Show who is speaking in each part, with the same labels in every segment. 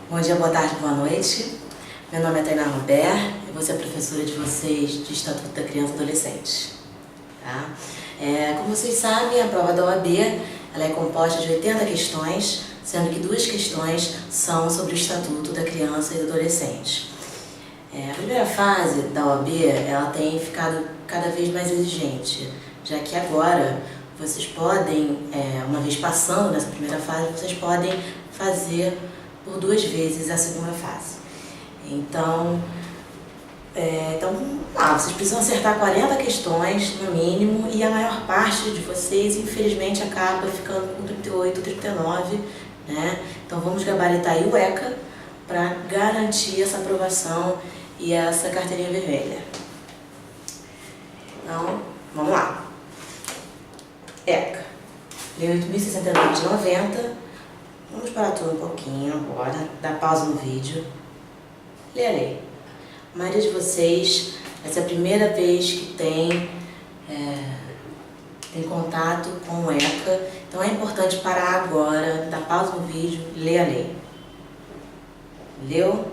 Speaker 1: Bom dia, boa tarde, boa noite. Meu nome é Tainá Robert, eu vou ser a professora de vocês de Estatuto da Criança e Adolescente. Tá? Como vocês sabem, a prova da OAB ela é composta de 80 questões, sendo que 2 questões são sobre o Estatuto da Criança e do Adolescente. A primeira fase da OAB ela tem ficado cada vez mais exigente, já que agora vocês podem, uma vez passando nessa primeira fase, vocês podem fazer por 2 vezes a segunda fase. Então vamos lá, vocês precisam acertar 40 questões no mínimo e a maior parte de vocês, infelizmente, acaba ficando com 38, 39, né? Então vamos gabaritar aí o ECA para garantir essa aprovação e essa carteirinha vermelha. Então, vamos lá. ECA, Lei 8.069 de 90. Vamos parar tudo um pouquinho agora, dar pausa no vídeo. Lê a lei. A maioria de vocês, essa é a primeira vez que tem contato com o ECA, então é importante parar agora, dar pausa no vídeo e ler a lei. Leu?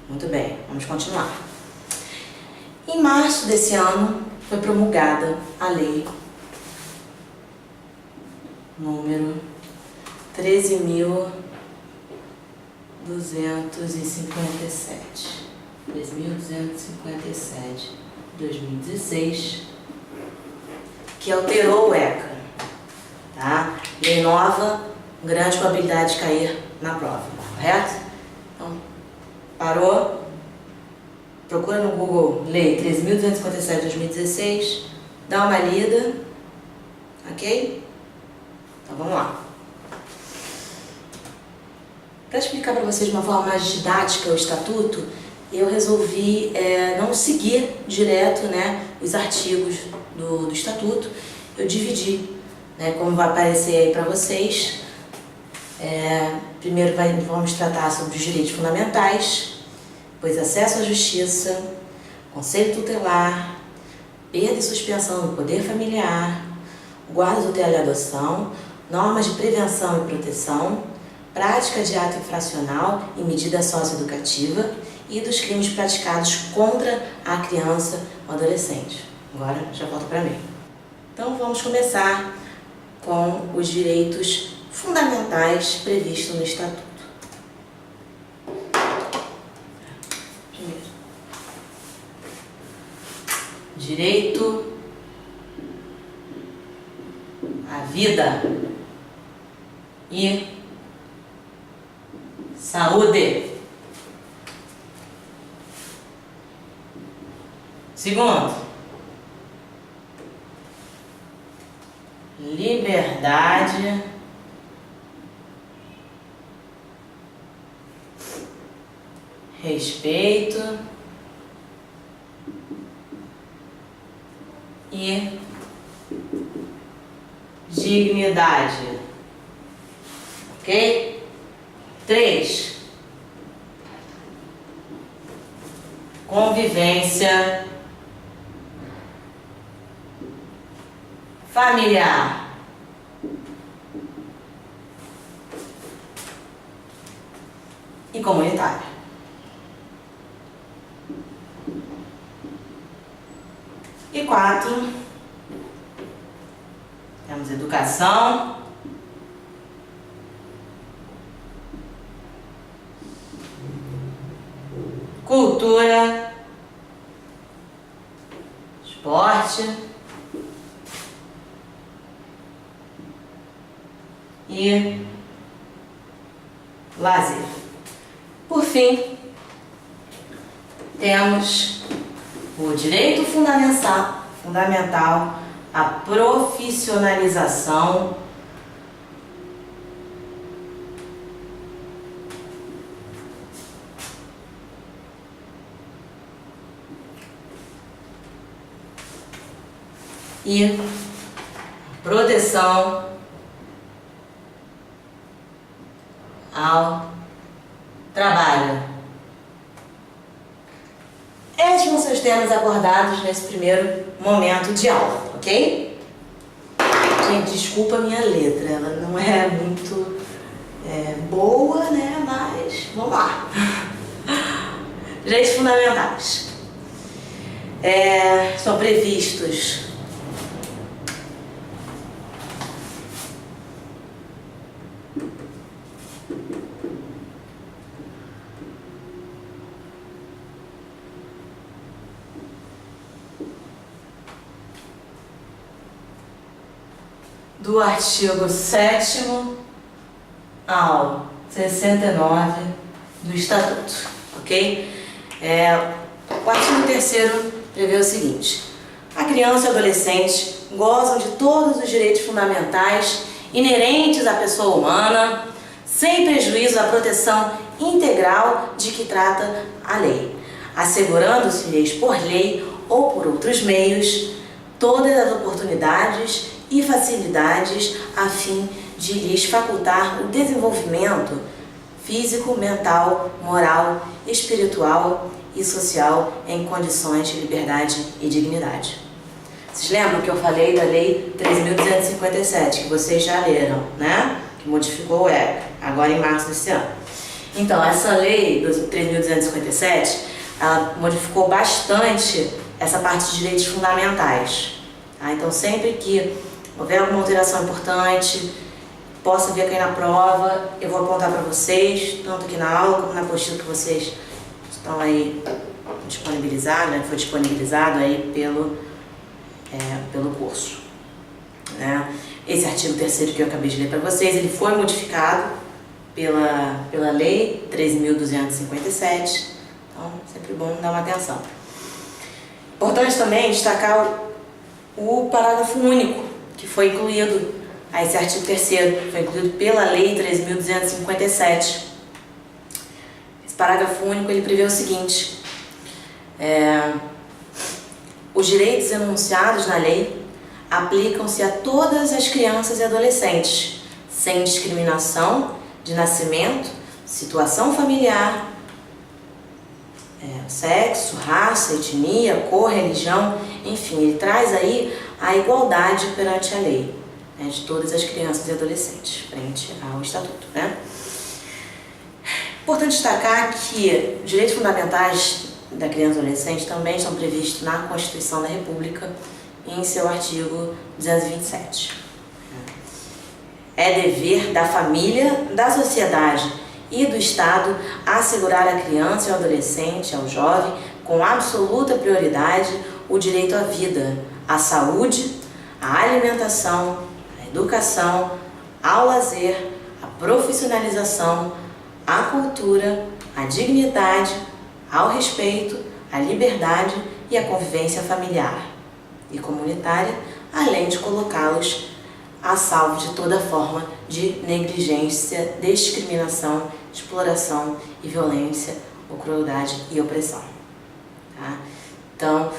Speaker 1: Muito bem, vamos continuar. Em março desse ano foi promulgada a lei número 13.257, 2016, que alterou o ECA, tá? Lei nova, grande probabilidade de cair na prova, correto? Então, parou, procura no Google Lei 13.257, 2016, dá uma lida, ok? Então vamos lá. Para explicar para vocês de uma forma mais didática o Estatuto, eu resolvi não seguir direto, né, os artigos do Estatuto. Eu dividi, né, como vai aparecer aí para vocês. Primeiro vamos tratar sobre os direitos fundamentais, depois acesso à justiça, conselho tutelar, perda e suspensão do poder familiar, guarda, tutela e adoção, normas de prevenção e proteção, prática de ato infracional e medida socioeducativa e dos crimes praticados contra a criança ou adolescente. Agora já volta para mim. Então vamos começar com os direitos fundamentais previstos no Estatuto. Primeiro, direito à vida e saúde. Segundo, liberdade respeito e dignidade. Ok? 3. Convivência familiar. E comunitária. E 4. Temos educação, cultura, esporte e lazer. Por fim, temos o direito fundamental à profissionalização e proteção ao trabalho. Esses vão ser os temas abordados nesse primeiro momento de aula, ok? Gente, desculpa a minha letra, ela não é muito boa, né? Mas Vamos lá. Direitos fundamentais. São previstos do artigo 7º ao 69 do Estatuto, ok? O artigo 3º prevê o seguinte: a criança e o adolescente gozam de todos os direitos fundamentais inerentes à pessoa humana, sem prejuízo da proteção integral de que trata a lei, assegurando-se-lhes por lei ou por outros meios todas as oportunidades e facilidades a fim de lhes facultar o desenvolvimento físico, mental, moral, espiritual e social em condições de liberdade e dignidade. Vocês lembram que eu falei da Lei 3.257, que vocês já leram, né? Que modificou o ECA, agora em março desse ano. Então, essa Lei 3.257, ela modificou bastante essa parte de direitos fundamentais. Tá? Então, sempre que houver alguma alteração importante, possa vir aqui na prova, eu vou apontar para vocês, tanto aqui na aula como na apostila que vocês estão aí disponibilizados, né, que foi disponibilizado aí pelo curso. Né? Esse artigo 3º que eu acabei de ler para vocês, ele foi modificado pela Lei 3.257, então sempre bom dar uma atenção. Importante também destacar o parágrafo único, que foi incluído a esse artigo 3º, foi incluído pela Lei 3.257. Esse parágrafo único, ele prevê o seguinte: os direitos enunciados na lei aplicam-se a todas as crianças e adolescentes, sem discriminação de nascimento, situação familiar, sexo, raça, etnia, cor, religião, enfim, ele traz aí a igualdade perante a lei, né, de todas as crianças e adolescentes, frente ao Estatuto. Né? Importante destacar que os direitos fundamentais da criança e adolescente também são previstos na Constituição da República, em seu artigo 227. É dever da família, da sociedade e do Estado assegurar à criança e ao adolescente, ao jovem, com absoluta prioridade, o direito à vida, à saúde, à alimentação, à educação, ao lazer, à profissionalização, à cultura, à dignidade, ao respeito, à liberdade e à convivência familiar e comunitária, além de colocá-los a salvo de toda forma de negligência, discriminação, exploração e violência, ou crueldade e opressão. Tá? Então,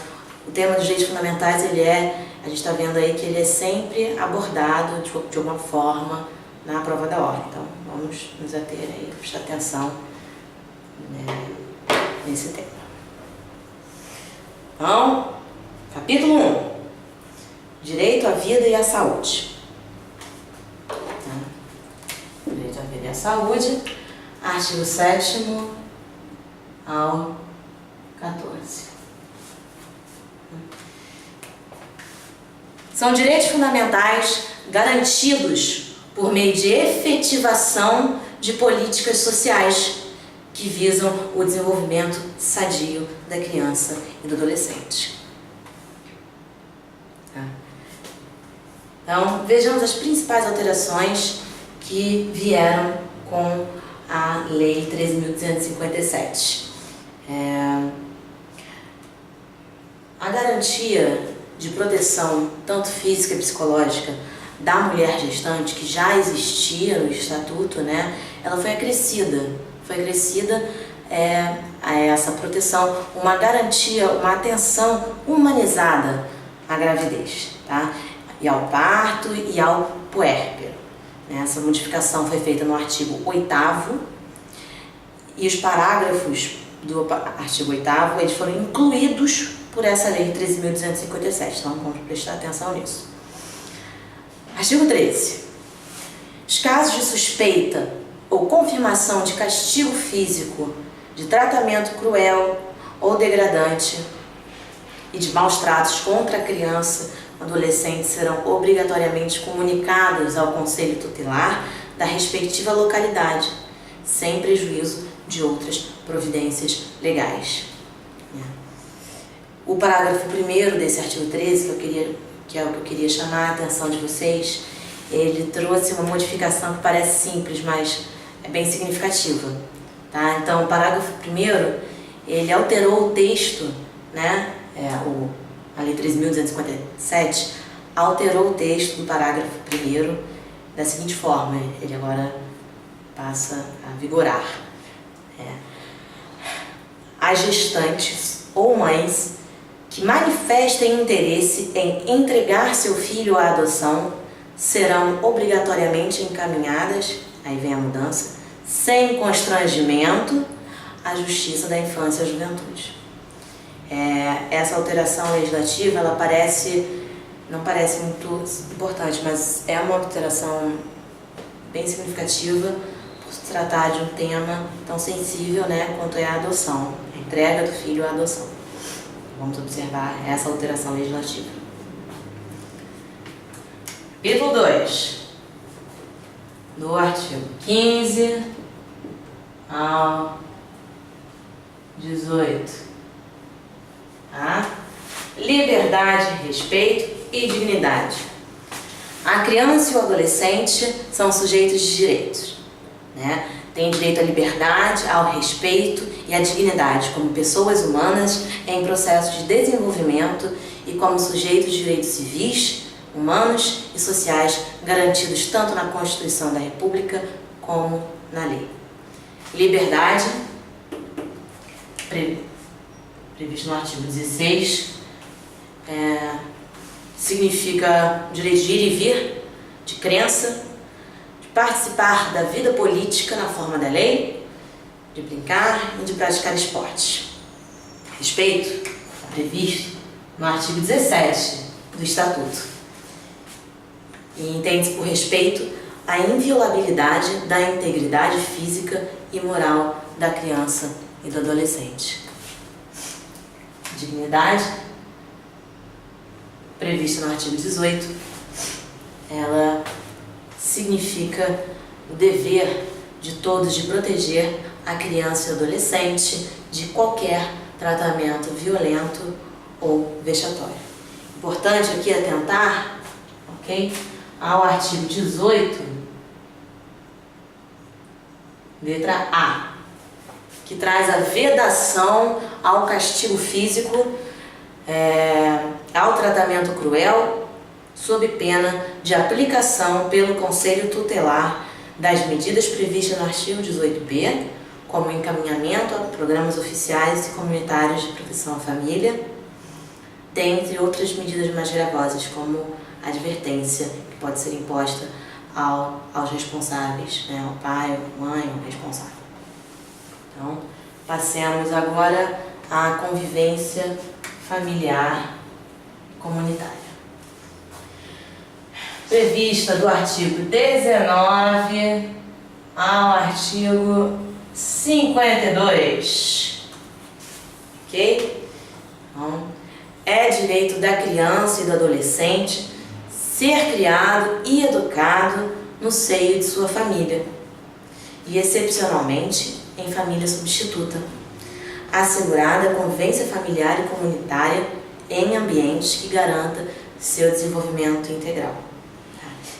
Speaker 1: o tema dos direitos fundamentais, a gente está vendo aí que ele é sempre abordado de alguma forma na prova da ordem. Então, vamos nos ater aí, prestar atenção, né, nesse tema. Então, capítulo 1. Direito à vida e à saúde. Direito à vida e à saúde, artigo 7º ao 14. São direitos fundamentais garantidos por meio de efetivação de políticas sociais que visam o desenvolvimento sadio da criança e do adolescente. Então, vejamos as principais alterações que vieram com a Lei 3.257. A garantia de proteção, tanto física e psicológica, da mulher gestante, que já existia no Estatuto, né, ela foi acrescida a essa proteção, uma garantia, uma atenção humanizada à gravidez, tá? E ao parto e ao puérpero. Essa modificação foi feita no artigo 8º e os parágrafos do artigo 8º, eles foram incluídos por essa Lei 13.257, então vamos prestar atenção nisso. Artigo 13. Os casos de suspeita ou confirmação de castigo físico, de tratamento cruel ou degradante e de maus tratos contra a criança ou adolescente serão obrigatoriamente comunicados ao Conselho Tutelar da respectiva localidade, sem prejuízo de outras providências legais. O parágrafo 1º desse artigo 13, que é o que eu queria chamar a atenção de vocês, ele trouxe uma modificação que parece simples, mas é bem significativa. Tá? Então, o parágrafo 1º, ele alterou o texto, né? A Lei 13.257 alterou o texto do parágrafo 1º da seguinte forma, ele agora passa a vigorar. As gestantes ou mães que manifestem interesse em entregar seu filho à adoção serão obrigatoriamente encaminhadas, aí vem a mudança, sem constrangimento, à Justiça da Infância e Juventude. Essa alteração legislativa, ela não parece muito importante, mas é uma alteração bem significativa por se tratar de um tema tão sensível, né, quanto é a adoção, a entrega do filho à adoção. Vamos observar essa alteração legislativa. Capítulo 2, do artigo 15 ao 18. Tá? Liberdade, respeito e dignidade. A criança e o adolescente são sujeitos de direitos, né? Tem direito à liberdade, ao respeito e à dignidade como pessoas humanas em processo de desenvolvimento e como sujeitos de direitos civis, humanos e sociais garantidos tanto na Constituição da República como na lei. Liberdade, previsto no artigo 16, significa o direito de ir e vir, de crença, de participar da vida política na forma da lei, de brincar e de praticar esportes. Respeito, previsto no artigo 17 do Estatuto. E entende-se por respeito a inviolabilidade da integridade física e moral da criança e do adolescente. Dignidade, prevista no artigo 18, ela significa o dever de todos de proteger a criança e o adolescente de qualquer tratamento violento ou vexatório. Importante aqui atentar, ok, ao artigo 18, letra A, que traz a vedação ao castigo físico, ao tratamento cruel, sob pena de aplicação pelo Conselho Tutelar das medidas previstas no artigo 18b, como encaminhamento a programas oficiais e comunitários de proteção à família, dentre outras medidas mais gravosas, como advertência, que pode ser imposta aos responsáveis, né, ao pai, à mãe, ao responsável. Então, passemos agora à convivência familiar e comunitária. Prevista do artigo 19 ao artigo 52. Ok? Então, é direito da criança e do adolescente ser criado e educado no seio de sua família e, excepcionalmente, em família substituta, assegurada a convivência familiar e comunitária em ambientes que garanta seu desenvolvimento integral.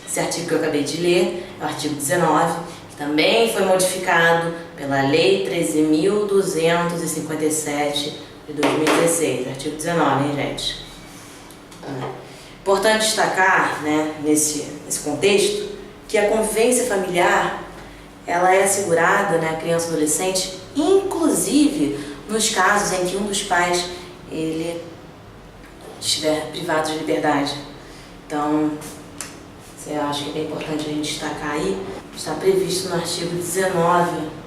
Speaker 1: Esse artigo que eu acabei de ler é o artigo 19, que também foi modificado pela Lei 13.257 de 2016, artigo 19, hein, gente? Importante destacar, né, nesse contexto, que a convivência familiar ela é assegurada, né, à criança e adolescente, inclusive nos casos em que um dos pais ele estiver privado de liberdade. Então, eu acho que é bem importante a gente destacar aí, está previsto no artigo 19.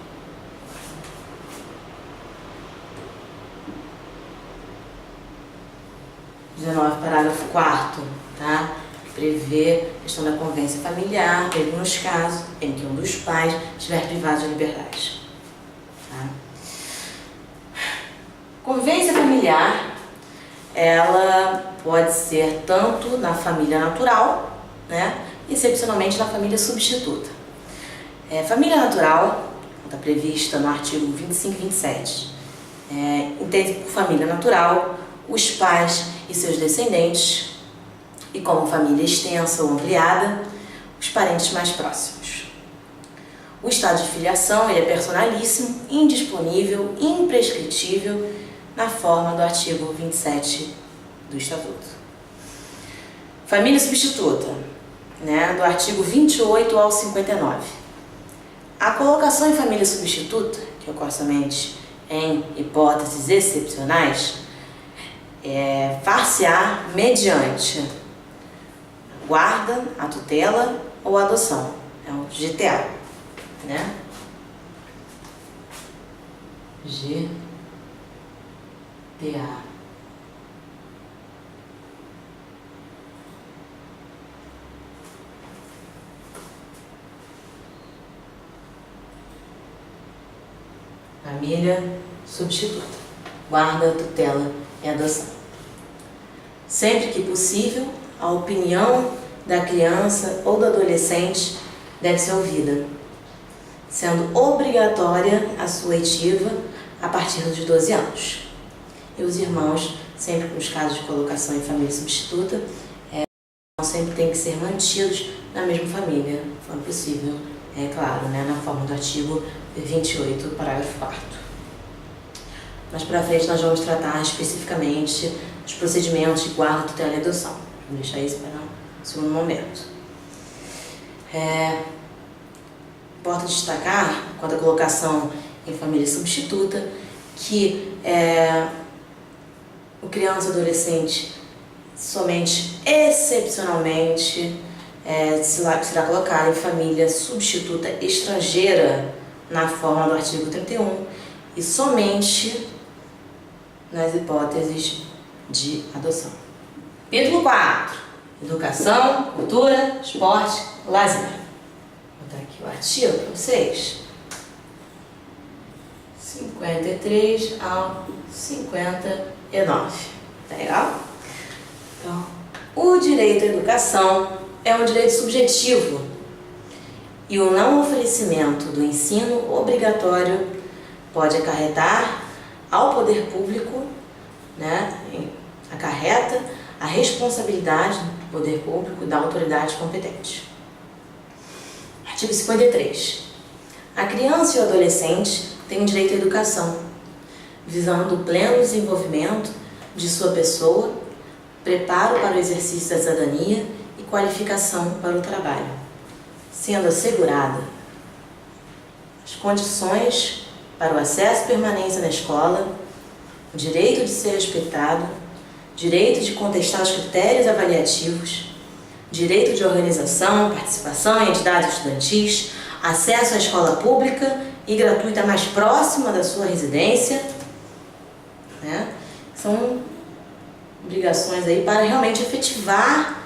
Speaker 1: Parágrafo 4º, tá? prevê a questão da convivência familiar, mesmo nos casos em que um dos pais estiver privado de liberdade. Tá? Convivência familiar, ela pode ser tanto na família natural, né, excepcionalmente na família substituta. Família natural está prevista no artigo 25 e 27. Entende por família natural os pais e seus descendentes, e como família extensa ou ampliada, os parentes mais próximos. O estado de filiação ele é personalíssimo, indisponível, imprescritível, na forma do artigo 27 do Estatuto. Família substituta, né, do artigo 28 ao 59. A colocação em família substituta, que ocorre somente em hipóteses excepcionais, far-se-á mediante guarda, a tutela ou a adoção. É o GTA, né? GTA. Família substituta. Guarda, tutela e adoção. Sempre que possível, a opinião da criança ou do adolescente deve ser ouvida, sendo obrigatória a sua oitiva a partir dos 12 anos. E os irmãos, sempre nos casos de colocação em família substituta, sempre têm que ser mantidos na mesma família, se for possível, claro, né, na forma do artigo 28, parágrafo 4º. Mais para frente nós vamos tratar especificamente dos procedimentos de guarda, tutela e adoção. Vou deixar isso para um segundo momento. Importa destacar, quanto à colocação em família substituta, que o criança ou adolescente somente excepcionalmente será colocado em família substituta estrangeira na forma do artigo 31 e somente nas hipóteses de adoção. Capítulo 4. Educação, cultura, esporte, lazer. Vou botar aqui o artigo para vocês. 53 ao 59. Tá legal? Então, o direito à educação é um direito subjetivo e o não oferecimento do ensino obrigatório pode acarretar ao poder público, né, acarreta a responsabilidade do poder público e da autoridade competente. Artigo 53. A criança e o adolescente têm direito à educação, visando o pleno desenvolvimento de sua pessoa, preparo para o exercício da cidadania e qualificação para o trabalho, sendo assegurada as condições para o acesso e permanência na escola, o direito de ser respeitado, direito de contestar os critérios avaliativos, direito de organização, participação em entidades estudantis, acesso à escola pública e gratuita mais próxima da sua residência, né? São obrigações aí para realmente efetivar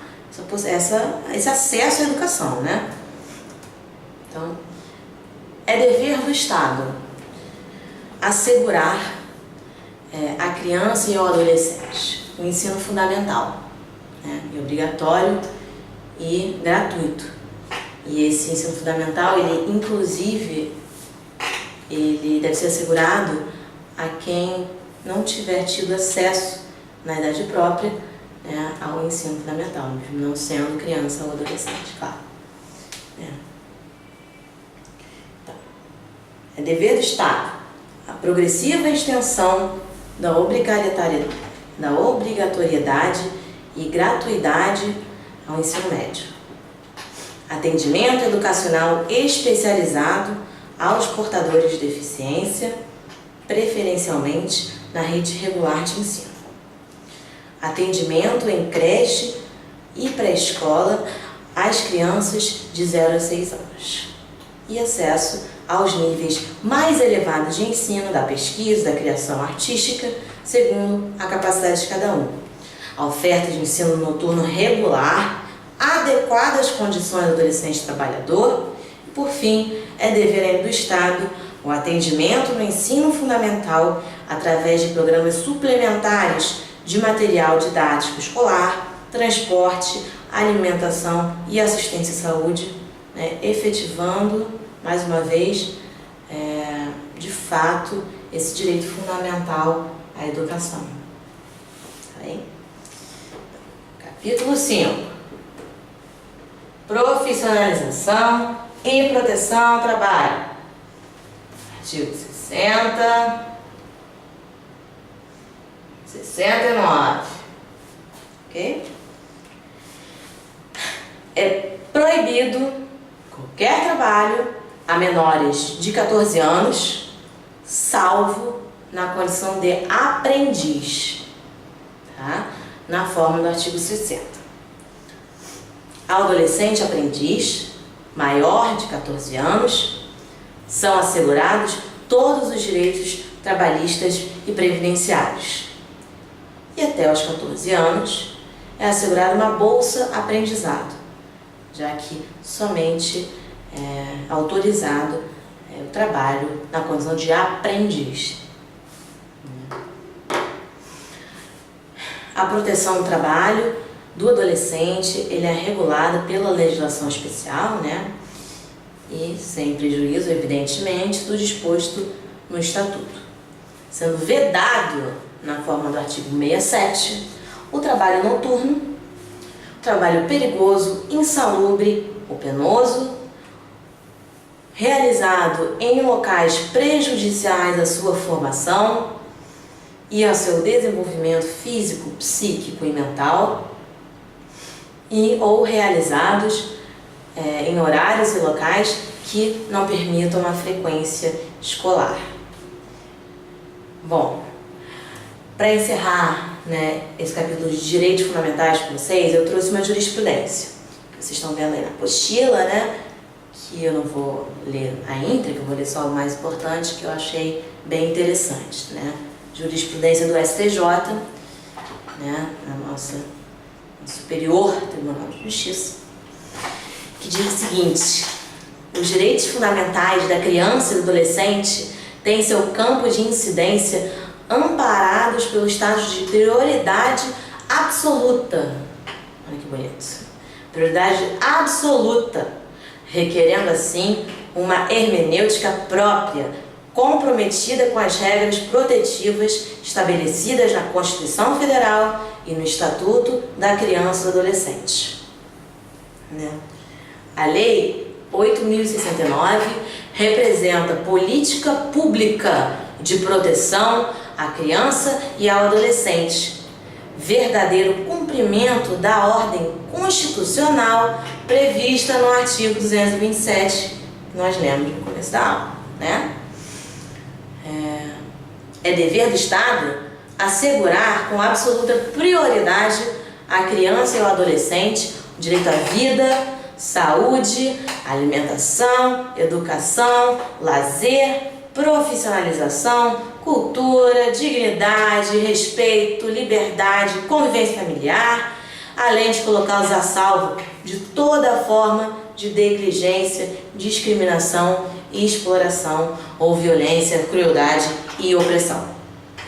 Speaker 1: esse acesso à educação, né? Então, é dever do Estado assegurar a criança e ao adolescente o ensino fundamental, né? É obrigatório e gratuito. E esse ensino fundamental, ele inclusive, ele deve ser assegurado a quem não tiver tido acesso na idade própria, né, ao ensino fundamental, não sendo criança ou adolescente, claro. Então, é dever do Estado a progressiva extensão da obrigatoriedade e gratuidade ao ensino médio. Atendimento educacional especializado aos portadores de deficiência, preferencialmente na rede regular de ensino. Atendimento em creche e pré-escola às crianças de 0 a 6 anos. E acesso aos níveis mais elevados de ensino, da pesquisa, da criação artística, segundo a capacidade de cada um. A oferta de ensino noturno regular, adequar as condições do adolescente trabalhador. E, por fim, é dever ainda do Estado o atendimento no ensino fundamental através de programas suplementares de material didático escolar, transporte, alimentação e assistência à saúde, né, efetivando, mais uma vez, de fato, esse direito fundamental à educação. Tá bem? Capítulo 5. Profissionalização e proteção ao trabalho. Artigo 60, 69. Ok? É proibido qualquer trabalho a menores de 14 anos, salvo na condição de aprendiz, tá? Na forma do artigo 60. Ao adolescente aprendiz, maior de 14 anos, são assegurados todos os direitos trabalhistas e previdenciários. E até aos 14 anos é assegurada uma bolsa aprendizado, já que somente é autorizado o trabalho na condição de aprendiz. A proteção do trabalho do adolescente ele é regulada pela legislação especial, né? E sem prejuízo, evidentemente, do disposto no Estatuto, sendo vedado, na forma do artigo 67, o trabalho noturno, o trabalho perigoso, insalubre ou penoso, realizado em locais prejudiciais à sua formação e ao seu desenvolvimento físico, psíquico e mental, e ou realizados em horários e locais que não permitam uma frequência escolar. Bom, para encerrar, né, esse capítulo de direitos fundamentais para vocês, eu trouxe uma jurisprudência. Vocês estão vendo aí na apostila, né, que eu não vou ler a íntegra, eu vou ler só o mais importante, que eu achei bem interessante, né? Jurisprudência do STJ, né, na nossa Superior Tribunal de Justiça, que diz o seguinte: os direitos fundamentais da criança e do adolescente têm seu campo de incidência amparados pelo status de prioridade absoluta. Olha que bonito. Prioridade absoluta, requerendo assim uma hermenêutica própria, comprometida com as regras protetivas estabelecidas na Constituição Federal e no Estatuto da Criança e do Adolescente. Né? A Lei 8.069 representa política pública de proteção à criança e ao adolescente, verdadeiro cumprimento da ordem constitucional prevista no artigo 227, que nós lemos no começo da aula, né? É dever do Estado assegurar com absoluta prioridade à criança e ao adolescente o direito à vida, saúde, alimentação, educação, lazer, profissionalização, cultura, dignidade, respeito, liberdade, convivência familiar, além de colocá-los a salvo de toda forma de negligência, discriminação e exploração ou violência, crueldade e opressão.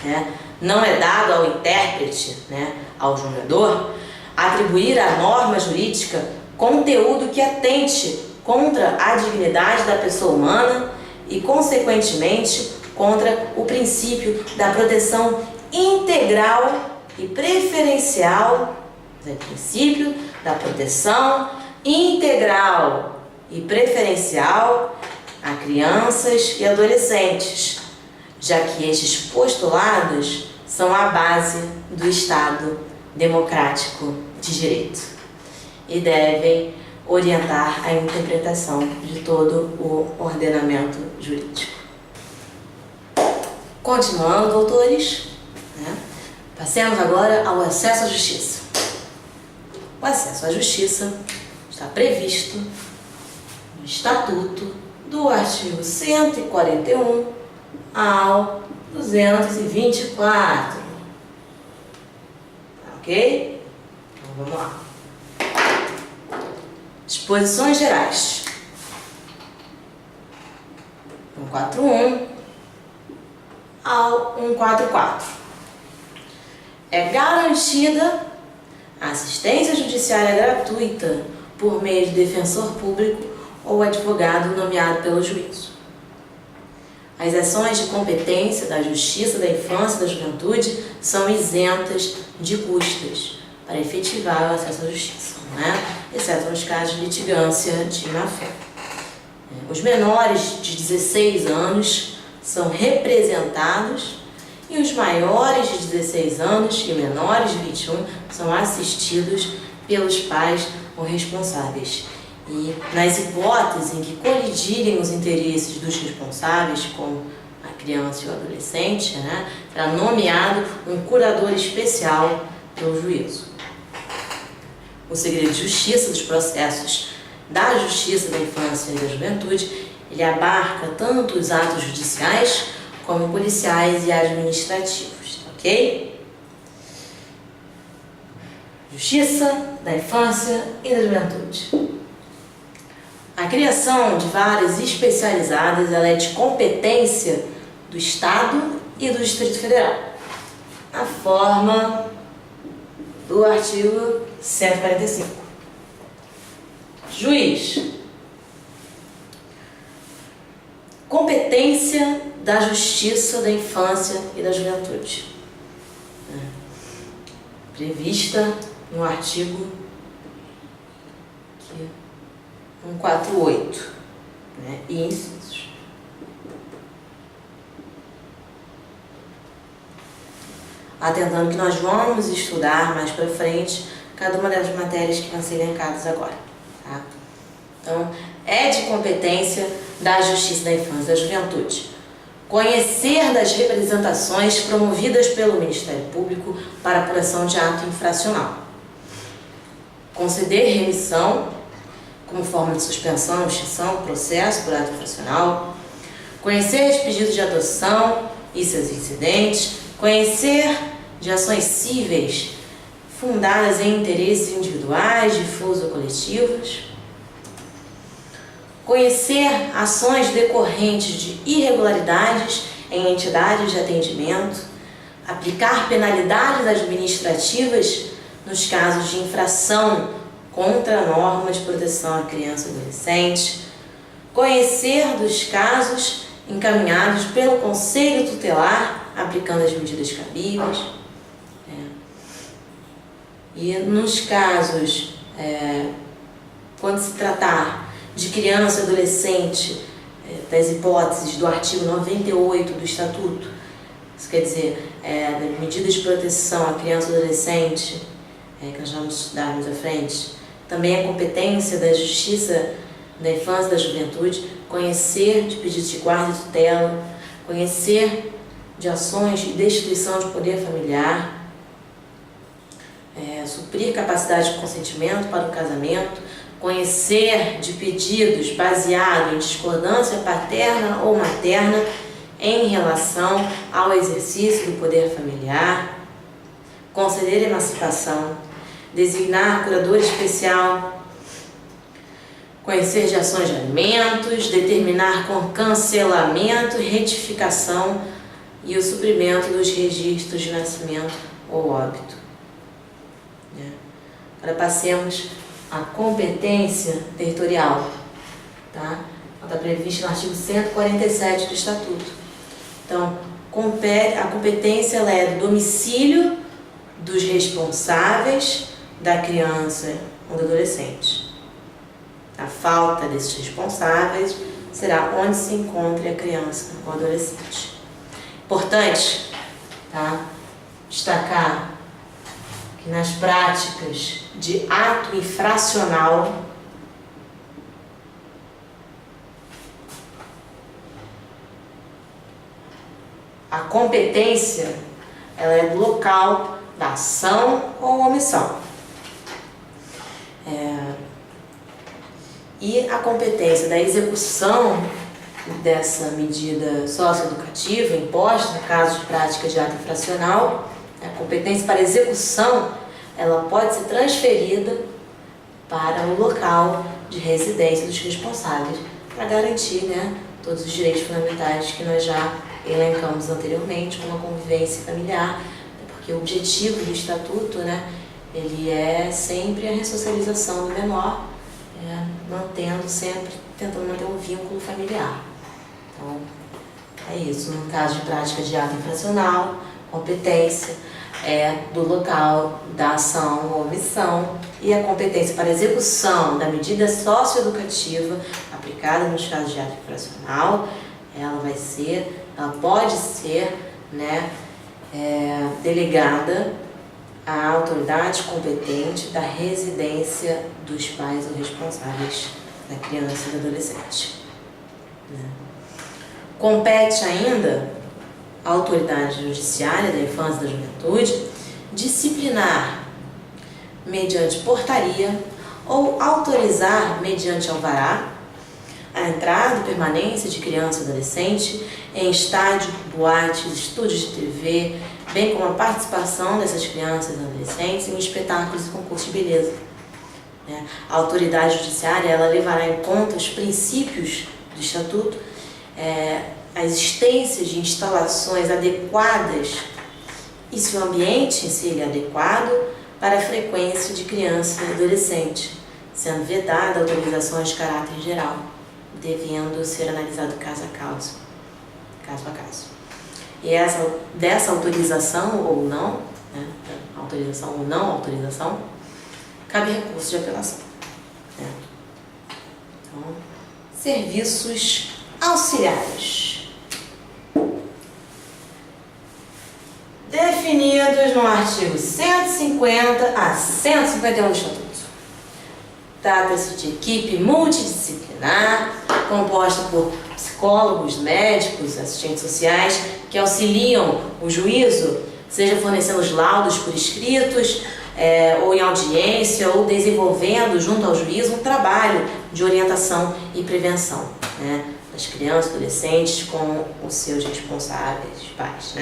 Speaker 1: Né? Não é dado ao intérprete, né, ao julgador, atribuir à norma jurídica conteúdo que atente contra a dignidade da pessoa humana e, consequentemente, contra o princípio da proteção integral e preferencial, princípio da proteção integral e preferencial a crianças e adolescentes, já que estes postulados são a base do Estado democrático de direito e devem orientar a interpretação de todo o ordenamento jurídico. Continuando, doutores, né? Passemos agora ao acesso à justiça. O acesso à justiça está previsto no Estatuto do artigo 141 ao 224. Ok? Então vamos lá. Disposições gerais. 141 ao 144. É garantida a assistência judiciária gratuita por meio de defensor público ou advogado nomeado pelo juízo. As ações de competência da Justiça da Infância e da Juventude são isentas de custas para efetivar o acesso à justiça, exceto nos casos de litigância de má-fé. Os menores de 16 anos são representados e os maiores de 16 anos e menores de 21 são assistidos pelos pais ou responsáveis. E nas hipóteses em que colidirem os interesses dos responsáveis com a criança e o adolescente, será nomeado um curador especial pelo juízo. O segredo de justiça dos processos da Justiça da Infância e da Juventude, ele abarca tanto os atos judiciais como policiais e administrativos, ok? Justiça da Infância e da Juventude. A criação de varas especializadas ela é de competência do Estado e do Distrito Federal, na forma do artigo 145. Juiz. Competência da Justiça da Infância e da Juventude. Prevista no artigo 148, e incisos. Atentando que nós vamos estudar mais para frente cada uma das matérias que vão ser elencadas agora. Tá? Então, é de competência da Justiça da Infância e da Juventude conhecer das representações promovidas pelo Ministério Público para apuração de ato infracional, conceder remissão como forma de suspensão, extinção, processo por ato infracional, conhecer de pedidos de adoção e seus incidentes, conhecer de ações cíveis fundadas em interesses individuais, difusos ou coletivos, conhecer ações decorrentes de irregularidades em entidades de atendimento, aplicar penalidades administrativas nos casos de infração contra a norma de proteção à criança e adolescente, conhecer dos casos encaminhados pelo Conselho Tutelar, aplicando as medidas cabíveis, e nos casos, quando se tratar de criança e adolescente, das hipóteses do artigo 98 do Estatuto, isso quer dizer, medidas de proteção à criança e adolescente, que nós vamos estudar mais à frente, também é competência da Justiça da Infância e da Juventude conhecer de pedidos de guarda e tutela, conhecer de ações de destituição de poder familiar, suprir capacidade de consentimento para o casamento, conhecer de pedidos baseados em discordância paterna ou materna em relação ao exercício do poder familiar, conceder emancipação, designar curador especial, conhecer de ações de alimentos, determinar com cancelamento, retificação e o suprimento dos registros de nascimento ou óbito. Agora passemos à competência territorial, tá? Ela está prevista no artigo 147 do Estatuto. Então, a competência ela é do domicílio dos responsáveis da criança ou do adolescente. A falta desses responsáveis será onde se encontre a criança ou adolescente. Importante, tá? Destacar que nas práticas de ato infracional, a competência ela é do local da ação ou omissão. E a competência da execução dessa medida socioeducativa imposta, no caso de prática de ato infracional, a competência para execução ela pode ser transferida para o local de residência dos responsáveis, para garantir, né, todos os direitos fundamentais que nós já elencamos anteriormente, como a convivência familiar, porque o objetivo do Estatuto, né, ele é sempre a ressocialização do menor, tentando manter um vínculo familiar. Então, é isso. No caso de prática de ato infracional, competência do local da ação ou omissão, e a competência para execução da medida socioeducativa aplicada nos casos de ato infracional, ela pode ser, né, delegada à autoridade competente da residência dos pais ou responsáveis da criança e do adolescente. Compete ainda à autoridade judiciária da infância e da juventude disciplinar mediante portaria ou autorizar mediante alvará a entrada e permanência de criança e adolescente em estádio, boates, estúdios de TV, bem como a participação dessas crianças e adolescentes em espetáculos e concursos de beleza. A autoridade judiciária ela levará em conta os princípios do Estatuto, a existência de instalações adequadas e se o ambiente em si é adequado para a frequência de criança e adolescente, sendo vedada autorizações de caráter geral, devendo ser analisado caso a caso. E dessa autorização ou não, autorização ou não autorização, cabe recurso de apelação. Então, serviços auxiliares. Definidos no artigo 150 a 151 do Estatuto. Trata-se de equipe multidisciplinar, composta por psicólogos, médicos, assistentes sociais, que auxiliam o juízo, seja fornecendo os laudos por escritos, ou em audiência, ou desenvolvendo junto ao juízo um trabalho de orientação e prevenção, das crianças e adolescentes com os seus responsáveis pais.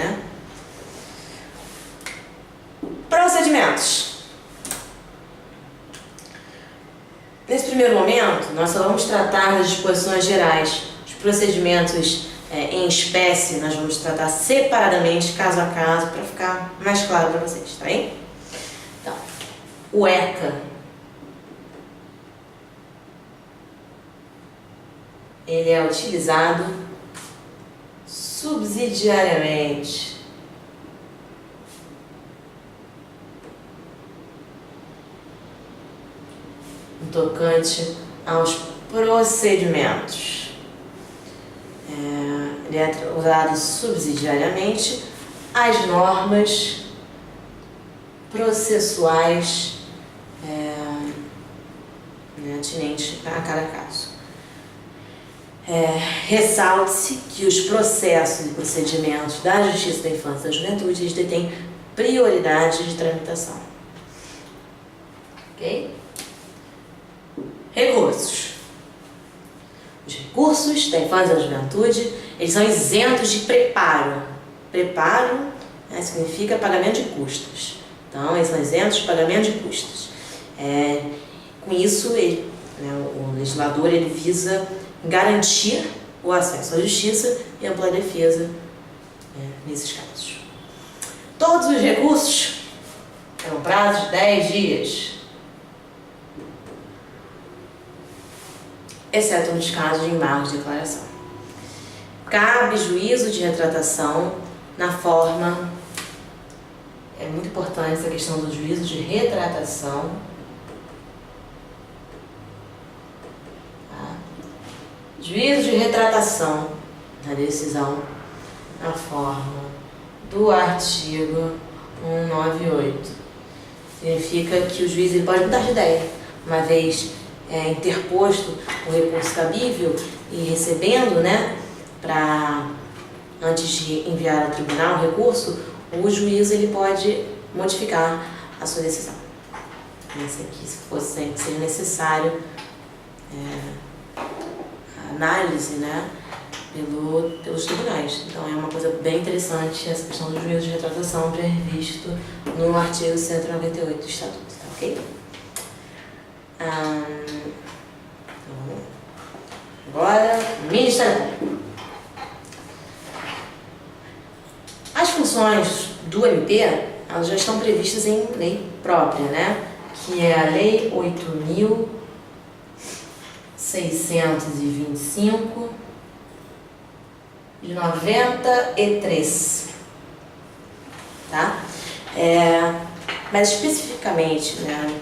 Speaker 1: Procedimentos. Nesse primeiro momento, nós só vamos tratar das disposições gerais. Os procedimentos em espécie, nós vamos tratar separadamente, caso a caso, para ficar mais claro para vocês, tá bem? Então, o ECA, ele é utilizado subsidiariamente no tocante aos procedimentos. Ele é usado subsidiariamente às normas processuais atinentes a cada caso. Ressalte-se que os processos e procedimentos da Justiça da Infância e da Juventude eles detêm prioridade de tramitação. Ok? Recursos. Os recursos da infância e da juventude, eles são isentos de preparo. Preparo significa pagamento de custos. Então, eles são isentos de pagamento de custos. Com isso, o legislador ele visa garantir o acesso à justiça e ampla defesa nesses casos. Todos os recursos terão prazo de 10 dias. Exceto nos casos de embargo de declaração. Cabe juízo de retratação na forma, é muito importante essa questão do juízo de retratação, juízo de retratação da decisão na forma do artigo 198. Significa que o juiz ele pode mudar de ideia, uma vez interposto o recurso cabível e recebendo, antes de enviar ao tribunal o recurso, o juiz ele pode modificar a sua decisão. Se seria necessário a análise, pelos tribunais. Então é uma coisa bem interessante essa questão do juízo de retratação previsto no artigo 198 do Estatuto, tá ok? Então, agora, Ministério Público. As funções do MP, elas já estão previstas em lei própria, né? Que é a Lei 8.625 de 93, tá? Mas especificamente, né,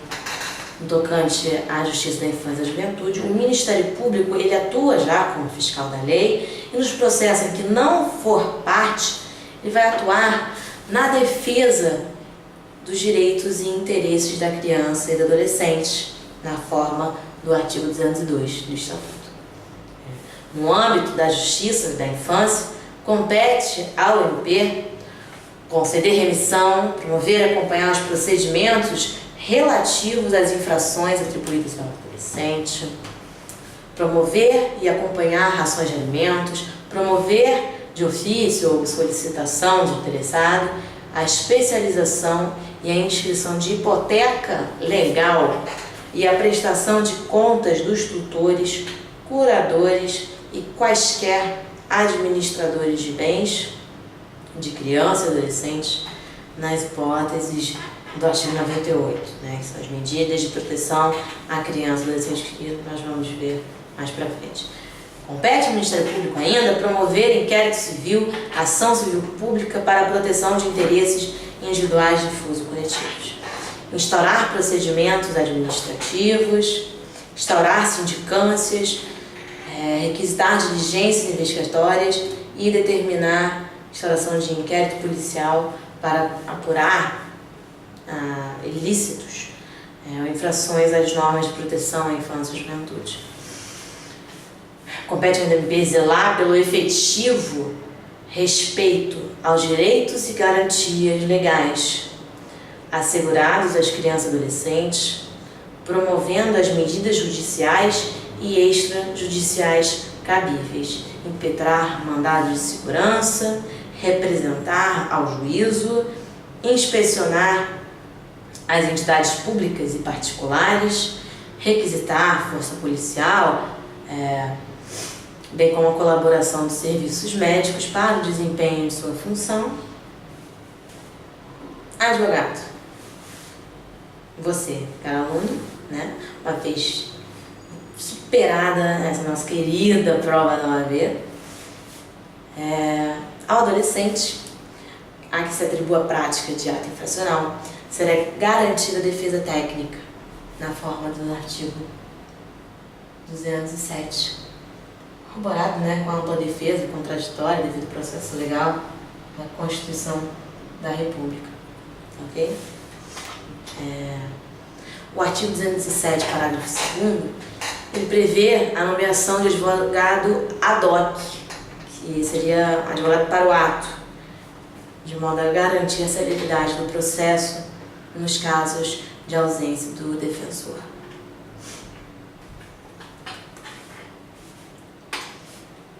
Speaker 1: no tocante à Justiça da Infância e da Juventude, o Ministério Público, ele atua já como fiscal da lei e nos processos em que não for parte, ele vai atuar na defesa dos direitos e interesses da criança e do adolescente, na forma do artigo 202 do Estatuto. No âmbito da Justiça da Infância, compete ao MP conceder remissão, promover e acompanhar os procedimentos relativos às infrações atribuídas ao adolescente, promover e acompanhar rações de alimentos, promover de ofício ou solicitação de interessado a especialização e a inscrição de hipoteca legal e a prestação de contas dos tutores, curadores e quaisquer administradores de bens de criança e adolescente nas hipóteses do artigo 98, né, que são as medidas de proteção à criança e adolescente que nós vamos ver mais para frente. Compete ao Ministério Público ainda promover inquérito civil, ação civil pública para a proteção de interesses individuais, difusos e coletivos. Instaurar procedimentos administrativos, instaurar sindicâncias, requisitar diligências investigatórias e determinar a instauração de inquérito policial para apurar ilícitos ou infrações às normas de proteção à infância e juventude. Compete ao MP zelar pelo efetivo respeito aos direitos e garantias legais assegurados às crianças e adolescentes, promovendo as medidas judiciais e extrajudiciais cabíveis, impetrar mandados de segurança, representar ao juízo, inspecionar as entidades públicas e particulares, requisitar força policial, bem como a colaboração dos serviços médicos para o desempenho de sua função. Advogado, você, caro aluno, né, uma vez superada essa nossa querida prova da OAB, ao adolescente a que se atribua a prática de ato infracional será garantida a defesa técnica na forma do artigo 207. Corroborado, né, com a ampla defesa contraditória devido ao processo legal da Constituição da República. Ok? O artigo 207, parágrafo 2º, ele prevê a nomeação de advogado ad hoc, que seria advogado para o ato, de modo a garantir a celeridade do processo nos casos de ausência do defensor.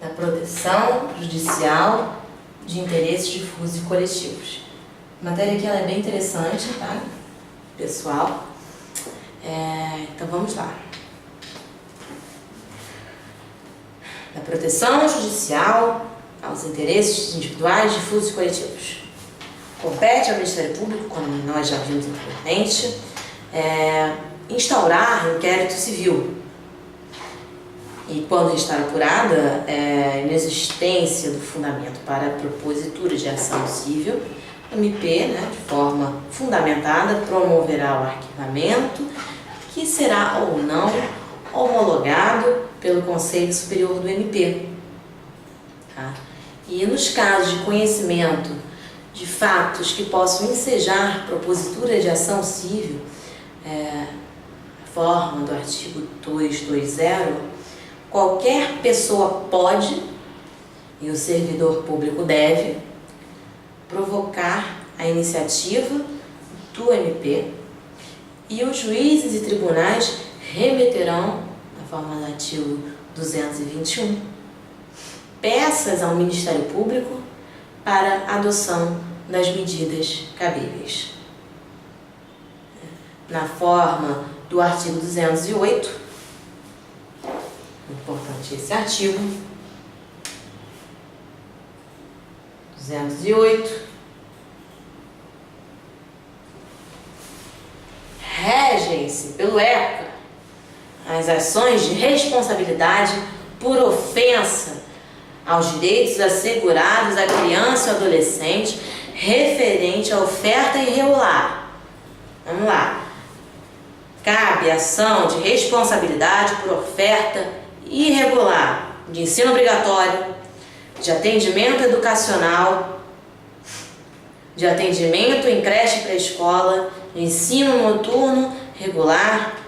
Speaker 1: Da proteção judicial de interesses difusos e coletivos. A matéria aqui ela é bem interessante, tá, pessoal? Então vamos lá. Da proteção judicial aos interesses individuais, difusos e coletivos. Compete ao Ministério Público, como nós já vimos anteriormente, instaurar inquérito civil. E quando está apurada a inexistência do fundamento para a propositura de ação civil, o MP, né, de forma fundamentada, promoverá o arquivamento, que será ou não homologado pelo Conselho Superior do MP. Tá? E nos casos de conhecimento de fatos que possam ensejar propositura de ação civil, forma do artigo 220, qualquer pessoa pode, e o servidor público deve, provocar a iniciativa do MP e os juízes e tribunais remeterão, na forma do artigo 221, peças ao Ministério Público para adoção das medidas cabíveis. Na forma do artigo 208, exatamente esse artigo 208, regem-se pelo ECA as ações de responsabilidade por ofensa aos direitos assegurados à criança e adolescente referente à oferta irregular. Vamos lá. Cabe ação de responsabilidade por oferta irregular de ensino obrigatório, de atendimento educacional, de atendimento em creche pré-escola, de ensino noturno regular,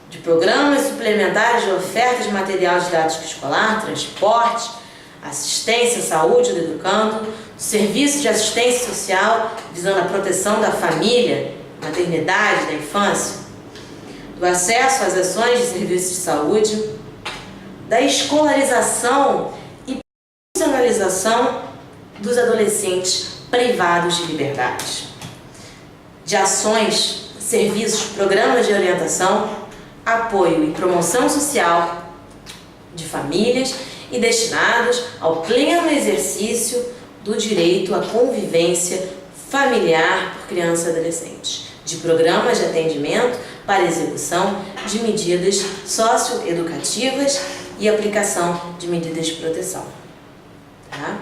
Speaker 1: de programas suplementares de oferta de material didático escolar, transporte, assistência à saúde do educando, serviço de assistência social visando a proteção da família, maternidade, da infância, do acesso às ações de serviços de saúde, da escolarização e profissionalização dos adolescentes privados de liberdade, de ações, serviços, programas de orientação, apoio e promoção social de famílias e destinados ao pleno exercício do direito à convivência familiar por criança e adolescente, de programas de atendimento para execução de medidas socioeducativas e aplicação de medidas de proteção. Tá?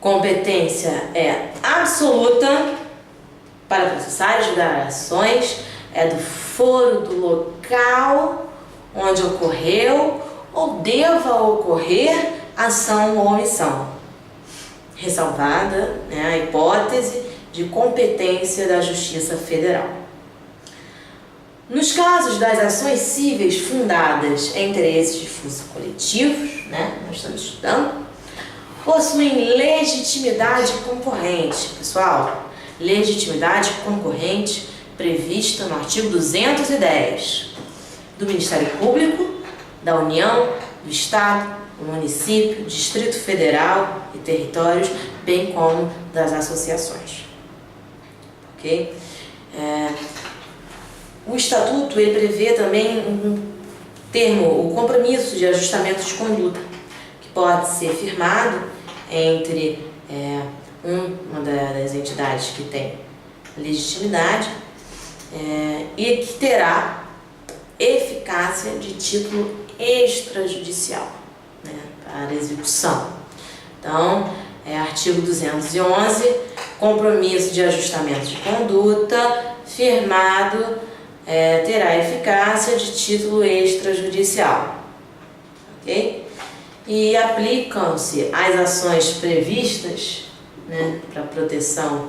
Speaker 1: Competência é absoluta para processar e julgar ações do foro do local onde ocorreu ou deva ocorrer ação ou omissão, ressalvada a hipótese de competência da Justiça Federal. Nos casos das ações cíveis fundadas em interesses difusos coletivos, nós estamos estudando, possuem legitimidade concorrente. Pessoal, legitimidade concorrente prevista no artigo 210 do Ministério Público, da União, do Estado, do município, Distrito Federal e territórios, bem como das associações. Ok? O Estatuto ele prevê também um termo, o compromisso de ajustamento de conduta, que pode ser firmado entre uma das entidades que tem legitimidade e que terá eficácia de título extrajudicial para execução. Então, artigo 211, compromisso de ajustamento de conduta firmado terá eficácia de título extrajudicial. Ok? E aplicam-se as ações previstas para a proteção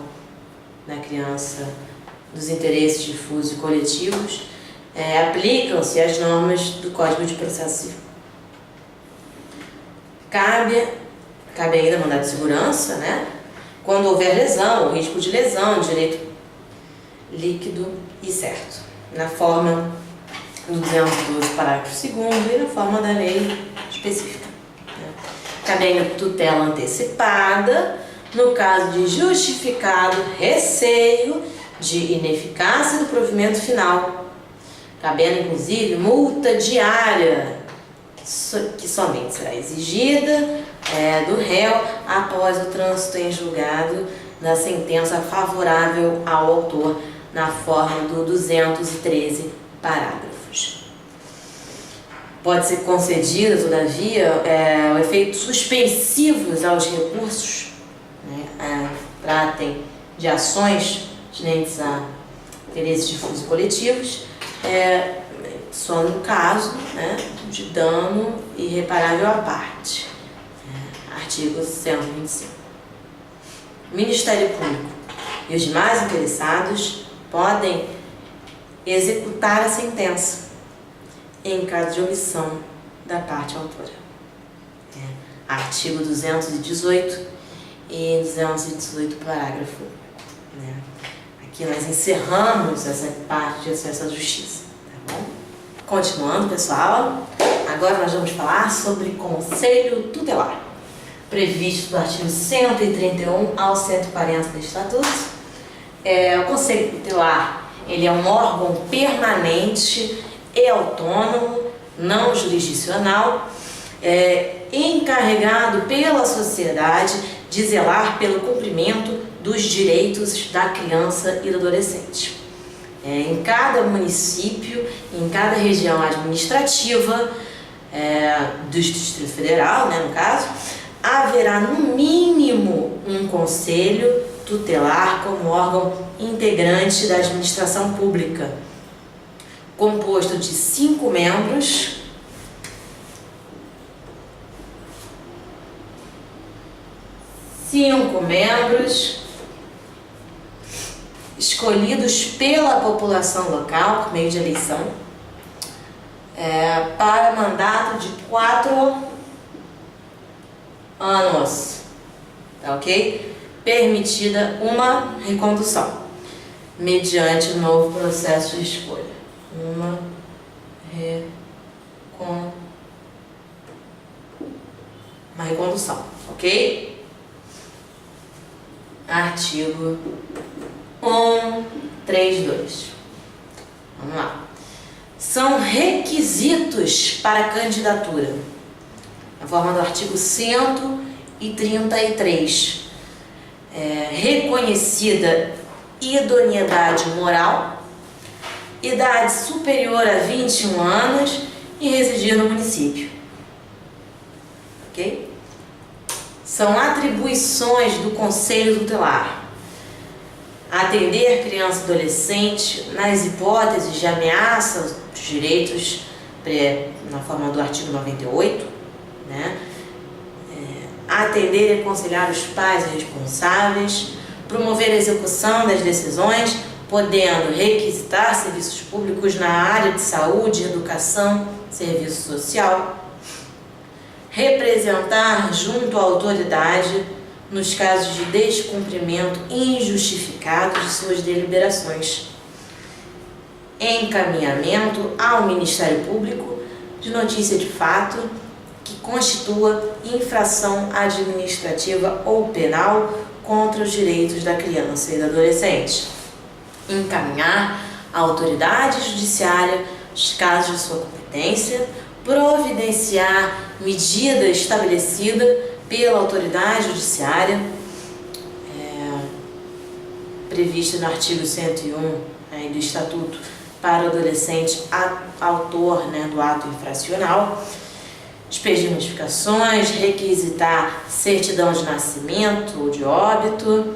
Speaker 1: da criança dos interesses difusos e coletivos, aplicam-se as normas do Código de Processo Civil. Cabe ainda mandado de segurança, quando houver lesão ou risco de lesão, direito líquido e certo, na forma do 212, parágrafo 2º e na forma da lei específica. Cabe ainda tutela antecipada, no caso de justificado receio de ineficácia do provimento final, cabendo inclusive multa diária, que somente será exigida do réu após o trânsito em julgado da sentença favorável ao autor na forma do 213 parágrafos. Pode ser concedida, todavia, o efeito suspensivos aos recursos, tratem de ações tinentes a interesses difusos coletivos, só no caso de dano irreparável à parte. Artigo 125. O Ministério Público e os demais interessados podem executar a sentença em caso de omissão da parte autora. Artigo 218 e 218, parágrafo. Aqui nós encerramos essa parte de acesso à justiça. Tá bom? Continuando, pessoal, agora nós vamos falar sobre conselho tutelar, previsto do artigo 131 ao 140 do Estatuto. O conselho tutelar ele é um órgão permanente e autônomo não jurisdicional, encarregado pela sociedade de zelar pelo cumprimento dos direitos da criança e do adolescente. Em cada município, em cada região administrativa do Distrito Federal, né, no caso, haverá no mínimo um conselho tutelar como órgão integrante da administração pública, composto de 5 membros, escolhidos pela população local por meio de eleição, para mandato de 4 anos, tá ok? Permitida uma recondução, mediante o novo processo de escolha. Uma recondução, ok? Artigo 132. Vamos lá. São requisitos para a candidatura, na forma do artigo 133. Reconhecida idoneidade moral, idade superior a 21 anos e residir no município. Ok? São atribuições do Conselho Tutelar: atender criança e adolescente nas hipóteses de ameaça aos direitos, na forma do artigo 98, né? Atender e aconselhar os pais responsáveis, promover a execução das decisões, podendo requisitar serviços públicos na área de saúde, educação, serviço social, representar junto à autoridade nos casos de descumprimento injustificado de suas deliberações, encaminhamento ao Ministério Público de notícia de fato que constitua infração administrativa ou penal contra os direitos da criança e do adolescente, encaminhar à autoridade judiciária os casos de sua competência, providenciar medida estabelecida pela autoridade judiciária, prevista no artigo 101 do Estatuto para o adolescente autor, do ato infracional, expedir notificações, requisitar certidão de nascimento ou de óbito,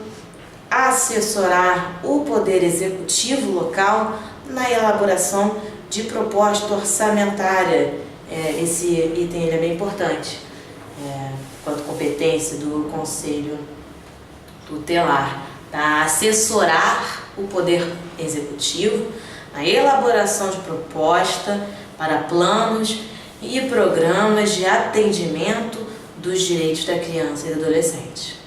Speaker 1: assessorar o Poder Executivo local na elaboração de proposta orçamentária. Esse item ele é bem importante, quanto competência do Conselho Tutelar, tá? Assessorar o Poder Executivo na elaboração de proposta para planos e programas de atendimento dos direitos da criança e do adolescente.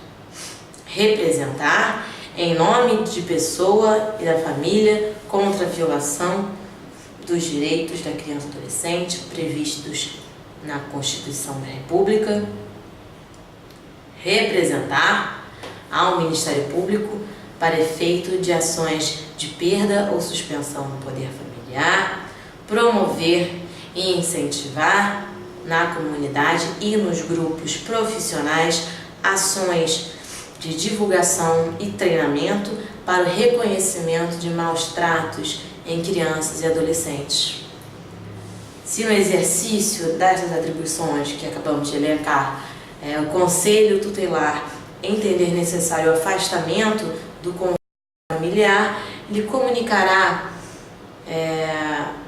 Speaker 1: Representar, em nome de pessoa e da família, contra a violação dos direitos da criança e do adolescente previstos na Constituição da República. Representar ao Ministério Público para efeito de ações de perda ou suspensão do poder familiar, promover e incentivar na comunidade e nos grupos profissionais ações de divulgação e treinamento para o reconhecimento de maus tratos em crianças e adolescentes. Se no exercício dessas atribuições que acabamos de elencar, o Conselho Tutelar entender necessário o afastamento do convívio familiar, ele comunicará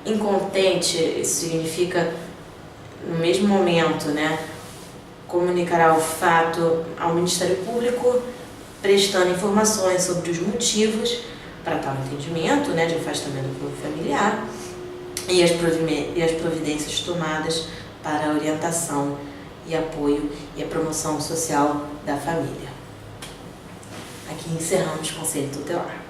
Speaker 1: incompetente, isso significa no mesmo momento, comunicará o fato ao Ministério Público, prestando informações sobre os motivos para tal entendimento, de afastamento do convívio familiar e as providências tomadas para a orientação e apoio e a promoção social da família. Aqui encerramos o Conselho Tutelar.